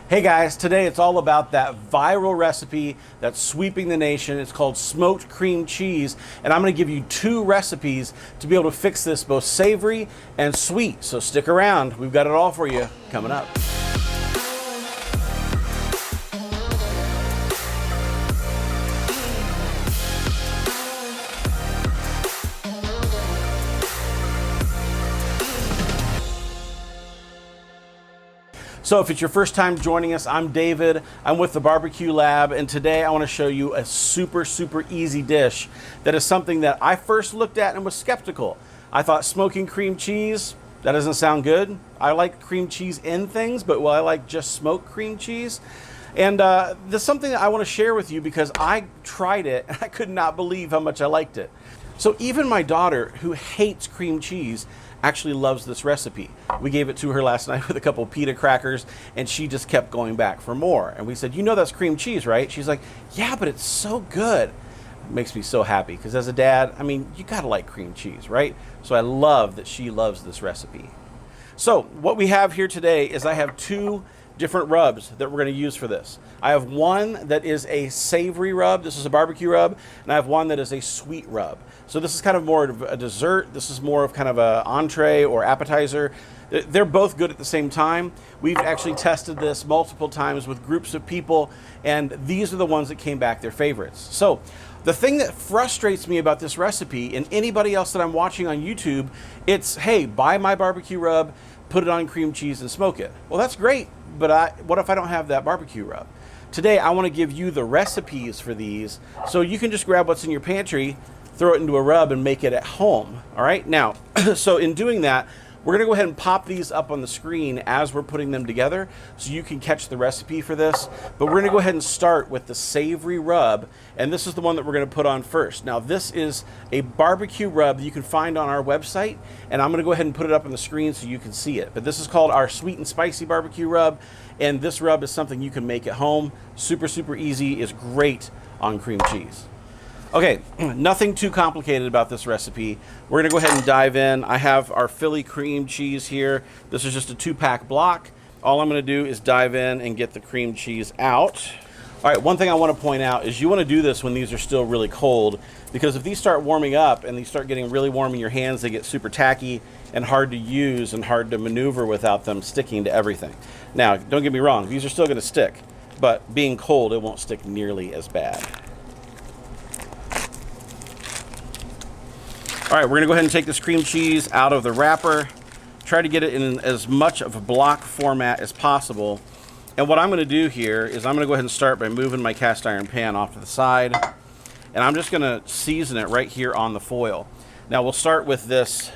Hey guys, today it's all about that viral recipe that's sweeping the nation. It's called smoked cream cheese, and I'm going to give you two recipes to be able to fix this both savory and sweet. So stick around. We've got it all for you coming up. So if it's your first time joining us, I'm David. I'm with the BBQ Lab, and today I want to show you a super easy dish that is something that I first looked at and was skeptical. I thought smoking cream cheese, that doesn't sound good. I like cream cheese in things, but I like just smoked cream cheese. And this is something that I want to share with you because I tried it and I could not believe how much I liked it. So even my daughter, who hates cream cheese, actually loves this recipe. We gave it to her last night with a couple pita crackers, and she just kept going back for more. And we said, you know that's cream cheese, right? She's like, yeah, but it's so good. It makes me so happy because as a dad, I mean, you gotta like cream cheese, right? So I love that she loves this recipe. So what we have here today is I have two different rubs that we're going to use for this. I have one that is a savory rub. This is a barbecue rub, and I have one that is a sweet rub. So this is kind of more of a dessert. This is more of kind of an entree or appetizer. They're both good at the same time. We've actually tested this multiple times with groups of people, and these are the ones that came back their favorites. So the thing that frustrates me about this recipe and anybody else that I'm watching on YouTube, it's, hey, buy my barbecue rub, put it on cream cheese and smoke it. Well, that's great, but what if I don't have that barbecue rub? Today, I want to give you the recipes for these so you can just grab what's in your pantry, throw it into a rub, and make it at home. All right, now, so in doing that, we're going to go ahead and pop these up on the screen as we're putting them together so you can catch the recipe for this. But we're going to go ahead and start with the savory rub, and this is the one that we're going to put on first. Now, this is a barbecue rub that you can find on our website, and I'm going to go ahead and put it up on the screen so you can see it. But this is called our sweet and spicy barbecue rub, and this rub is something you can make at home. Super easy, is great on cream cheese. Okay, nothing too complicated about this recipe. We're gonna go ahead and dive in. I have our Philly cream cheese here. This is just a 2-pack block. All I'm gonna do is dive in and get the cream cheese out. All right, one thing I wanna point out is you wanna do this when these are still really cold, because if these start warming up and they start getting really warm in your hands, they get super tacky and hard to use and hard to maneuver without them sticking to everything. Now, don't get me wrong, these are still gonna stick, but being cold, it won't stick nearly as bad. All right, we're gonna go ahead and take this cream cheese out of the wrapper, try to get it in as much of a block format as possible. And what I'm gonna do here is I'm gonna go ahead and start by moving my cast iron pan off to the side, and I'm just gonna season it right here on the foil. Now we'll start with this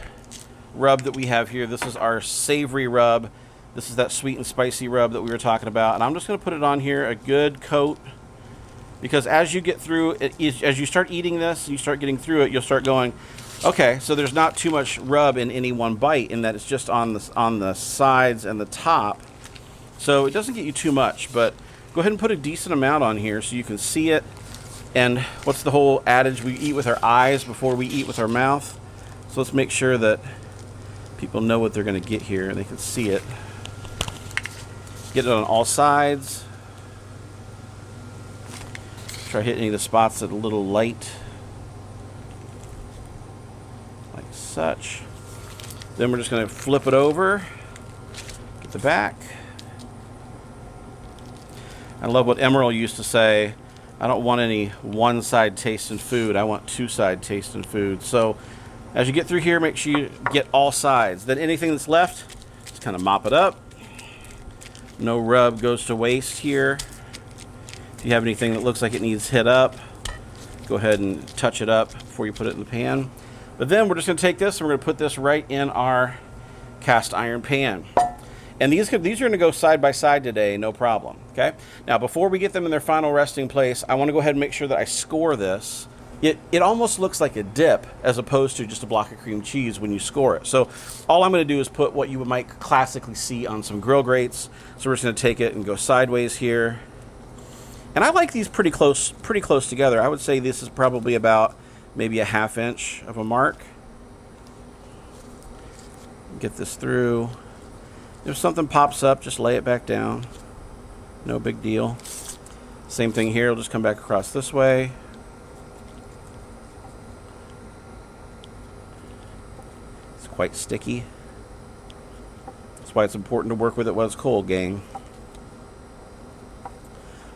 rub that we have here. This is our savory rub. This is that sweet and spicy rub that we were talking about, and I'm just gonna put it on here, a good coat, because as you get through it, as you start eating this, you start getting through it, you'll start going, okay, so there's not too much rub in any one bite, in that it's just on the sides and the top. So it doesn't get you too much, but go ahead and put a decent amount on here so you can see it. And what's the whole adage? We eat with our eyes before we eat with our mouth. So let's make sure that people know what they're going to get here and they can see it. Get it on all sides. Try hitting the spots that are a little light. Like such. Then we're just going to flip it over, get the back. I love what Emerald used to say, I don't want any one-side taste in food, I want two-side taste in food. So as you get through here, make sure you get all sides. Then anything that's left, just kind of mop it up. No rub goes to waste here. If you have anything that looks like it needs hit up, go ahead and touch it up before you put it in the pan. But then we're just going to take this and we're going to put this right in our cast iron pan. And these are going to go side by side today, no problem, okay? Now, before we get them in their final resting place, I want to go ahead and make sure that I score this. It almost looks like a dip as opposed to just a block of cream cheese when you score it. So all I'm going to do is put what you might classically see on some grill grates. So we're just going to take it and go sideways here. And I like these pretty close together. I would say this is probably about maybe a 1/2 inch of a mark. Get this through. If something pops up, just lay it back down. No big deal. Same thing here. We'll just come back across this way. It's quite sticky. That's why it's important to work with it while it's cold, gang.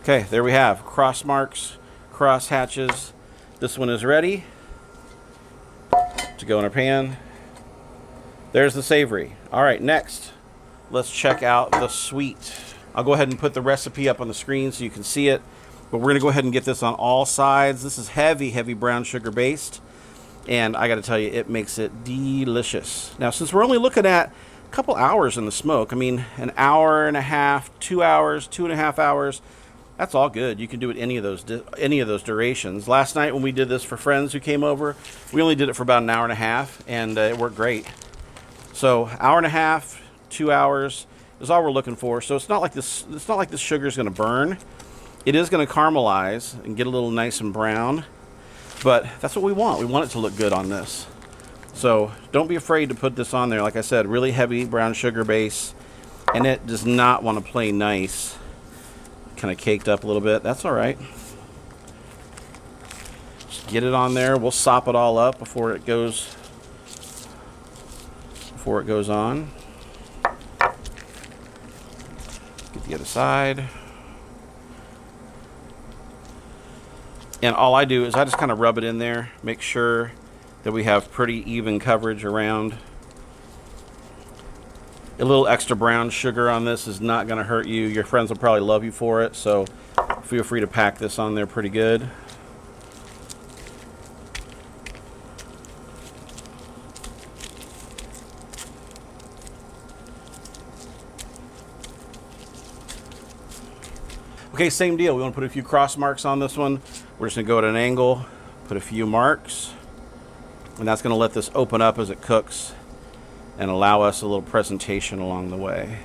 Okay, there we have cross marks, cross hatches. This one is ready to go in our pan. There's the savory. All right, next, let's check out the sweet. I'll go ahead and put the recipe up on the screen so you can see it, but we're gonna go ahead and get this on all sides. This is heavy, heavy brown sugar based, and I gotta tell you, it makes it delicious. Now, since we're only looking at a couple hours in the smoke, I mean, an hour and a half, 2 hours, 2.5 hours, that's all good. You can do it any of those durations. Last night when we did this for friends who came over, we only did it for about an hour and a half, and it worked great. So hour and a half, 2 hours is all we're looking for. So it's not like this. It's not like this sugar is going to burn. It is going to caramelize and get a little nice and brown, but that's what we want. We want it to look good on this. So don't be afraid to put this on there. Like I said, really heavy brown sugar base, and it does not want to play nice. Kind of caked up a little bit. That's all right. Just get it on there. We'll sop it all up before it goes on. Get the other side. And all I do is I just kind of rub it in there, make sure that we have pretty even coverage around. A little extra brown sugar on this is not going to hurt you. Your friends will probably love you for it, so feel free to pack this on there pretty good. Okay, same deal. We want to put a few cross marks on this one. We're just going to go at an angle, put a few marks, and that's going to let this open up as it cooks and allow us a little presentation along the way.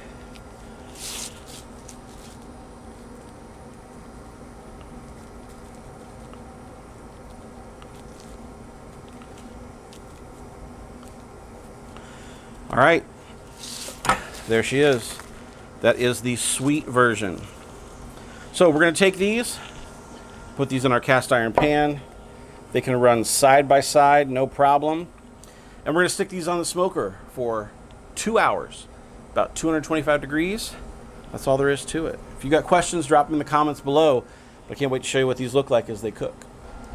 All right, there she is. That is the sweet version. So we're going to take these, put these in our cast iron pan. They can run side by side, no problem. And we're going to stick these on the smoker for 2 hours, about 225 degrees. That's all there is to it. If you got questions, drop them in the comments below. I can't wait to show you what these look like as they cook.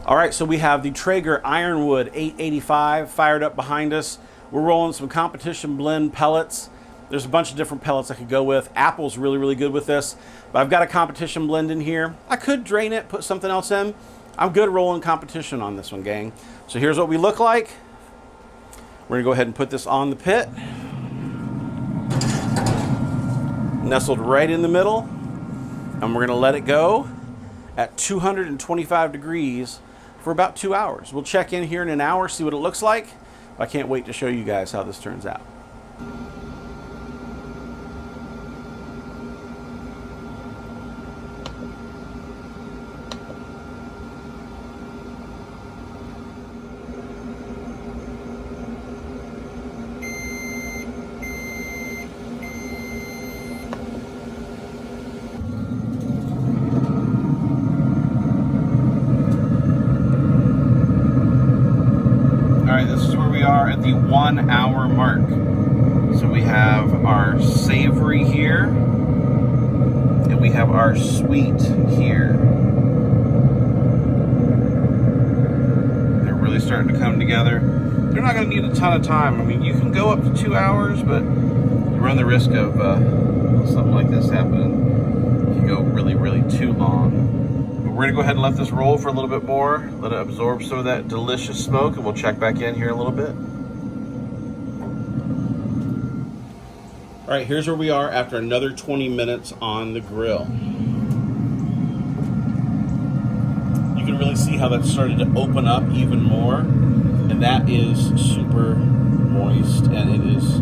All right, so we have the Traeger Ironwood 885 fired up behind us. We're rolling some competition blend pellets. There's a bunch of different pellets I could go with. Apple's really, really good with this, but I've got a competition blend in here. I could drain it, put something else in. I'm good rolling competition on this one, gang. So here's what we look like. We're gonna go ahead and put this on the pit. Nestled right in the middle. And we're gonna let it go at 225 degrees for about 2 hours. We'll check in here in an hour, see what it looks like. I can't wait to show you guys how this turns out. This is where we are at the 1 hour mark. So we have our savory here, and we have our sweet here. They're really starting to come together. They're not going to need a ton of time. I mean, you can go up to 2 hours, but you run the risk of something like this happening if you go really, really too long. We're gonna go ahead and let this roll for a little bit more, let it absorb some of that delicious smoke, and we'll check back in here in a little bit. All right, here's where we are after another 20 minutes on the grill. You can really see how that started to open up even more, and that is super moist, and it is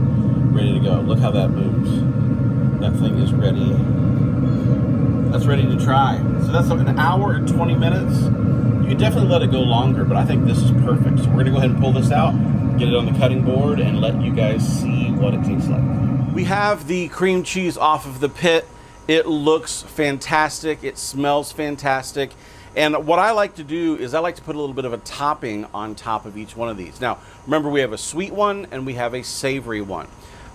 ready to go. Look how that moves. That thing is ready. That's ready to try. So that's an hour and 20 minutes. You can definitely let it go longer, but I think this is perfect. So we're gonna go ahead and pull this out, get it on the cutting board, and let you guys see what it tastes like. We have the cream cheese off of the pit. It looks fantastic. It smells fantastic. And what I like to do is I like to put a little bit of a topping on top of each one of these. Now, remember, we have a sweet one and we have a savory one.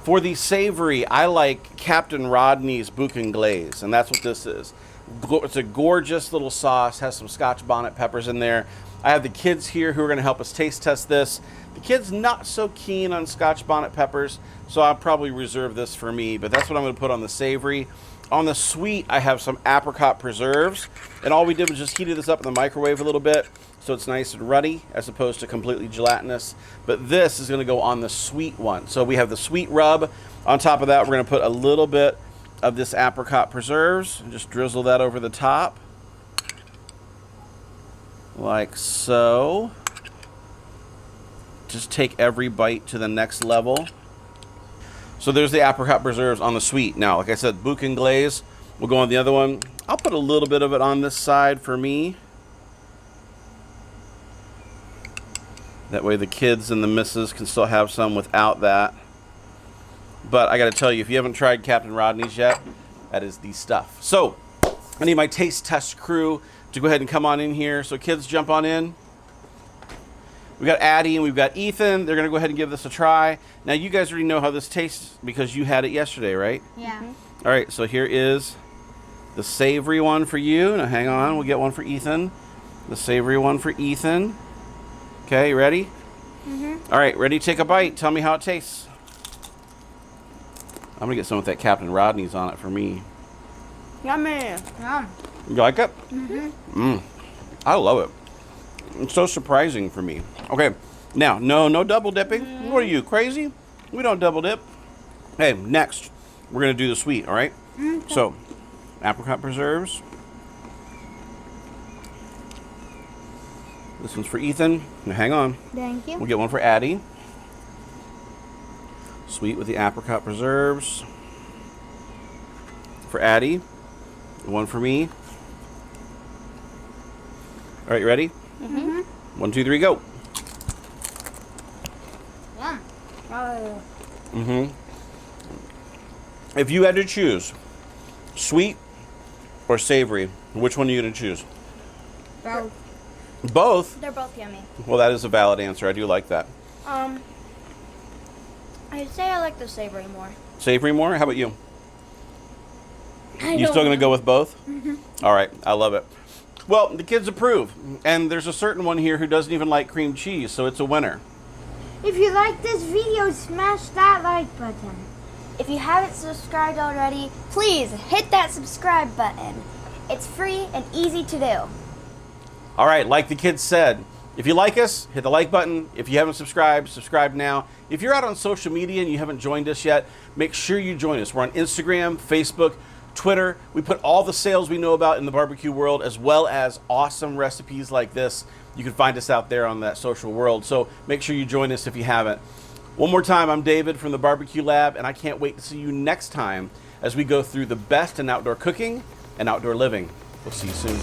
For the savory, I like Captain Rodney's Bouquin Glaze, and that's what this is. It's a gorgeous little sauce, has some Scotch bonnet peppers in there. I have the kids here who are going to help us taste test this. The kids not so keen on Scotch bonnet peppers, so I'll probably reserve this for me, but that's what I'm going to put on the savory. On the sweet, I have some apricot preserves, and all we did was just heated this up in the microwave a little bit so it's nice and ruddy as opposed to completely gelatinous. But this is going to go on the sweet one. So we have the sweet rub. On top of that, we're going to put a little bit of this apricot preserves and just drizzle that over the top like so. Just take every bite to the next level. So there's the apricot preserves on the sweet. Now, like I said, Bouquin Glaze will go on the other one. I'll put a little bit of it on this side for me. That way the kids and the missus can still have some without that. But I got to tell you, if you haven't tried Captain Rodney's yet, that is the stuff. So I need my taste test crew to go ahead and come on in here. So kids, jump on in. We got Addie and we've got Ethan. They're going to go ahead and give this a try. Now, you guys already know how this tastes because you had it yesterday, right? Yeah. All right, so here is the savory one for you. Now, hang on. We'll get one for Ethan. The savory one for Ethan. Okay, you ready? All right, ready to take a bite. Tell me how it tastes. I'm going to get some with that Captain Rodney's on it for me. Yummy. Yum. You like it? I love it. It's so surprising for me. Okay, now, no double dipping. What are you, crazy? We don't double dip. Hey, next, we're going to do the sweet, all right? Okay. So, apricot preserves. This one's for Ethan. Now, hang on. Thank you. We'll get one for Addie. Sweet with the apricot preserves. For Addie. One for me. All right, you ready? 1, 2, 3, go. Yum. Oh. If you had to choose sweet or savory, which one are you going to choose? Both. Both? They're both yummy. Well, that is a valid answer. I do like that. I'd say I like the savory more. Savory more? How about you? You still going to go with both? All right. I love it. Well, the kids approve. And there's a certain one here who doesn't even like cream cheese, so it's a winner. If you like this video, smash that like button. If you haven't subscribed already, please hit that subscribe button. It's free and easy to do. All right, like the kids said, if you like us, hit the like button. If you haven't subscribed, subscribe now. If you're out on social media and you haven't joined us yet, make sure you join us. We're on Instagram, Facebook, Twitter. We put all the sales we know about in the barbecue world, as well as awesome recipes like this. You can find us out there on that social world. So make sure you join us if you haven't. One more time, I'm David from the BBQ Lab, and I can't wait to see you next time as we go through the best in outdoor cooking and outdoor living. We'll see you soon.